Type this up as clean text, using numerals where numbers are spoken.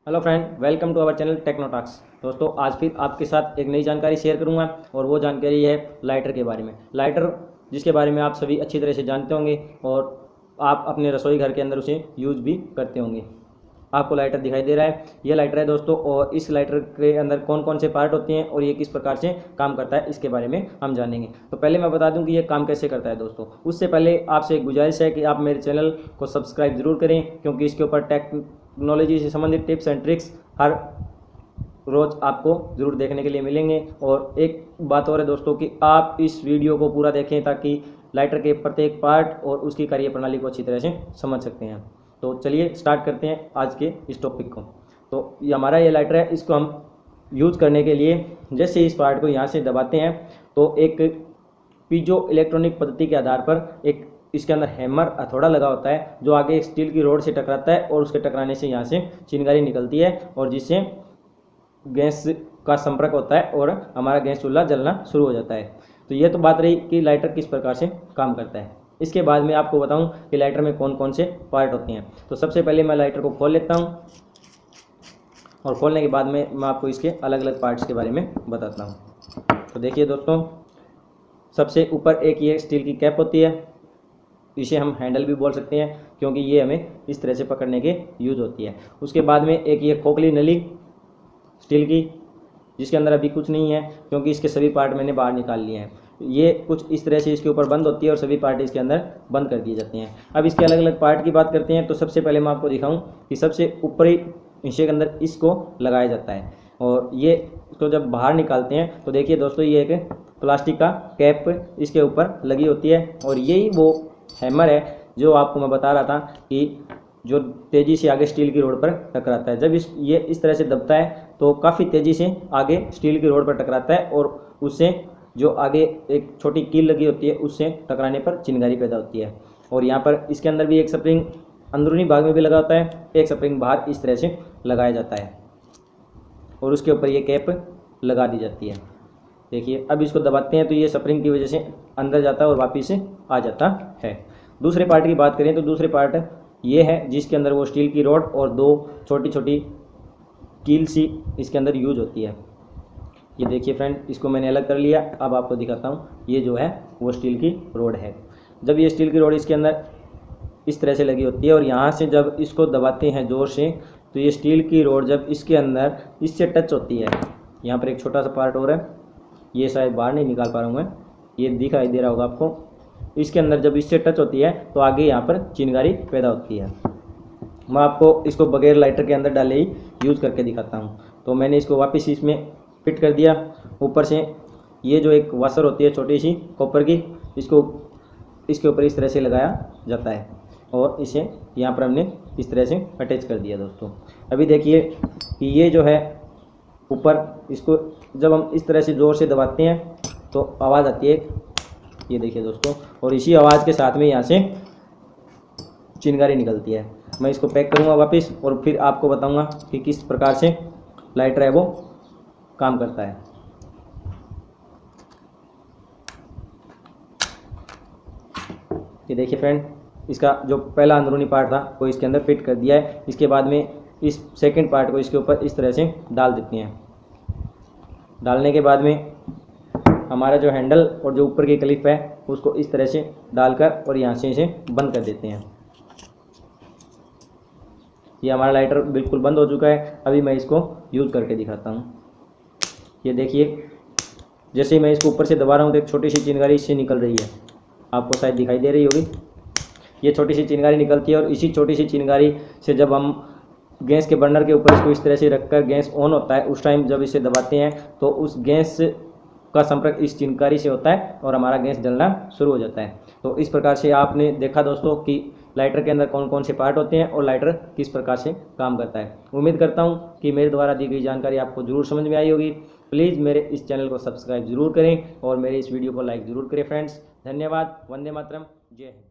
Hello friend, welcome to our channel Technotalks. दोस्तों, आज फिर आपके साथ एक नई जानकारी शेयर करूंगा और वो जानकारी है लाइटर के बारे में। लाइटर जिसके बारे में आप सभी अच्छी तरह से जानते होंगे और आप अपने रसोई घर के अंदर उसे यूज भी करते होंगे। आपको लाइटर दिखाई दे रहा है, ये लाइटर है दोस्तों। और इस लाइटर के अंदर कौन कौन से पार्ट होते हैं और ये किस प्रकार से काम करता है, इसके बारे में हम जानेंगे। तो पहले मैं बता दूं कि ये काम कैसे करता है दोस्तों। उससे पहले आपसे एक गुजारिश है कि आप मेरे चैनल को सब्सक्राइब जरूर करें, क्योंकि इसके ऊपर टेक्नोलॉजी से संबंधित टिप्स एंड ट्रिक्स हर रोज़ आपको ज़रूर देखने के लिए मिलेंगे। और एक बात और है दोस्तों कि आप इस वीडियो को पूरा देखें ताकि लाइटर के प्रत्येक पार्ट और उसकी कार्यप्रणाली को अच्छी तरह से समझ सकते हैं। तो चलिए स्टार्ट करते हैं आज के इस टॉपिक को। तो ये हमारा ये लाइटर है, इसको हम यूज़ करने के लिए जैसे इस पार्ट को यहाँ से दबाते हैं तो एक पीजो इलेक्ट्रॉनिक पद्धति के आधार पर एक इसके अंदर हैमर हथौड़ा लगा होता है, जो आगे एक स्टील की रोड से टकराता है और उसके टकराने से यहाँ से चिंगारी निकलती है और जिससे गैस का संपर्क होता है और हमारा गैस चूल्हा जलना शुरू हो जाता है। तो ये तो बात रही कि लाइटर किस प्रकार से काम करता है। इसके बाद मैं आपको बताऊं कि लाइटर में कौन कौन से पार्ट होते हैं। तो सबसे पहले मैं लाइटर को खोल लेता हूं और खोलने के बाद में मैं आपको इसके अलग अलग पार्ट्स के बारे में बताता हूं। तो देखिए दोस्तों, सबसे ऊपर एक ये स्टील की कैप होती है, इसे हम हैंडल भी बोल सकते हैं क्योंकि ये हमें इस तरह से पकड़ने के यूज होती है। उसके बाद में एक ये खोखली नली स्टील की, जिसके अंदर अभी कुछ नहीं है क्योंकि इसके सभी पार्ट मैंने बाहर निकाल लिए हैं। ये कुछ इस तरह से इसके ऊपर बंद होती है और सभी पार्ट इसके अंदर बंद कर दिए जाते हैं। अब इसके अलग अलग पार्ट की बात करते हैं। तो सबसे पहले मैं आपको दिखाऊं कि सबसे ऊपरी हिस्से के अंदर इसको लगाया जाता है और ये इसको जब बाहर निकालते हैं तो देखिए दोस्तों, ये एक प्लास्टिक का कैप इसके ऊपर लगी होती है और यही वो हैमर है जो आपको मैं बता रहा था कि जो तेज़ी से आगे स्टील की रोड पर टकराता है। जब ये इस तरह से दबता है तो काफ़ी तेज़ी से आगे स्टील की रोड पर टकराता है और उससे जो आगे एक छोटी कील लगी होती है उससे टकराने पर चिंगारी पैदा होती है। और यहाँ पर इसके अंदर भी एक स्प्रिंग अंदरूनी भाग में भी लगा होता है, एक स्प्रिंग बाहर इस तरह से लगाया जाता है और उसके ऊपर ये कैप लगा दी जाती है। देखिए, अब इसको दबाते हैं तो ये स्प्रिंग की वजह से अंदर जाता है और वापस से आ जाता है। दूसरे पार्ट की बात करें तो दूसरे पार्ट ये है जिसके अंदर वो स्टील की रॉड और दो छोटी छोटी कील सी इसके अंदर यूज होती है। ये देखिए फ्रेंड, इसको मैंने अलग कर लिया। अब आपको दिखाता हूँ, ये जो है वो स्टील की रॉड है। जब ये स्टील की रॉड इसके अंदर इस तरह से लगी होती है और यहाँ से जब इसको दबाते हैं ज़ोर से तो ये स्टील की रॉड जब इसके अंदर इससे टच होती है, यहाँ पर एक छोटा सा पार्ट और है, ये शायद बाहर नहीं निकाल पा रहा हूँ मैं, ये दिखाई दे रहा होगा आपको। इसके अंदर जब इससे टच होती है तो आगे यहाँ पर चिंगारी पैदा होती है। मैं आपको इसको बगैर लाइटर के अंदर डाले ही यूज़ करके दिखाता हूँ। तो मैंने इसको वापस इसमें फिट कर दिया। ऊपर से ये जो एक वाशर होती है छोटी सी कॉपर की, इसको इसके ऊपर इस तरह से लगाया जाता है और इसे यहाँ पर हमने इस तरह से अटैच कर दिया दोस्तों। अभी देखिए कि ये जो है ऊपर, इसको जब हम इस तरह से ज़ोर से दबाते हैं तो आवाज़ आती है, ये देखिए दोस्तों, और इसी आवाज़ के साथ में यहाँ से चिंगारी निकलती है। मैं इसको पैक करूँगा वापस और फिर आपको बताऊँगा कि किस प्रकार से लाइटर है वो काम करता है। ये देखिए फ्रेंड, इसका जो पहला अंदरूनी पार्ट था वो इसके अंदर फिट कर दिया है। इसके बाद में इस सेकंड पार्ट को इसके ऊपर इस तरह से डाल देते हैं। डालने के बाद में हमारा जो हैंडल और जो ऊपर की क्लिप है उसको इस तरह से डालकर और यहाँ से इसे बंद कर देते हैं। ये हमारा लाइटर बिल्कुल बंद हो चुका है। अभी मैं इसको यूज़ करके दिखाता हूँ। ये देखिए, जैसे ही मैं इसको ऊपर से दबा रहा हूँ तो एक छोटी सी चिंगारी इससे निकल रही है, आपको शायद दिखाई दे रही होगी। ये छोटी सी चिंगारी निकलती है और इसी छोटी सी चिंगारी से जब हम गैस के बर्नर के ऊपर इसको इस तरह से रखकर गैस ऑन होता है, उस टाइम जब इसे दबाते हैं तो उस गैस का संपर्क इस चिंगारी से होता है और हमारा गैस जलना शुरू हो जाता है। तो इस प्रकार से आपने देखा दोस्तों कि लाइटर के अंदर कौन कौन से पार्ट होते हैं और लाइटर किस प्रकार से काम करता है। उम्मीद करता हूं कि मेरे द्वारा दी गई जानकारी आपको ज़रूर समझ में आई होगी। प्लीज़ मेरे इस चैनल को सब्सक्राइब ज़रूर करें और मेरे इस वीडियो को लाइक ज़रूर करें फ्रेंड्स। धन्यवाद। वंदे मातरम। जय हिंद।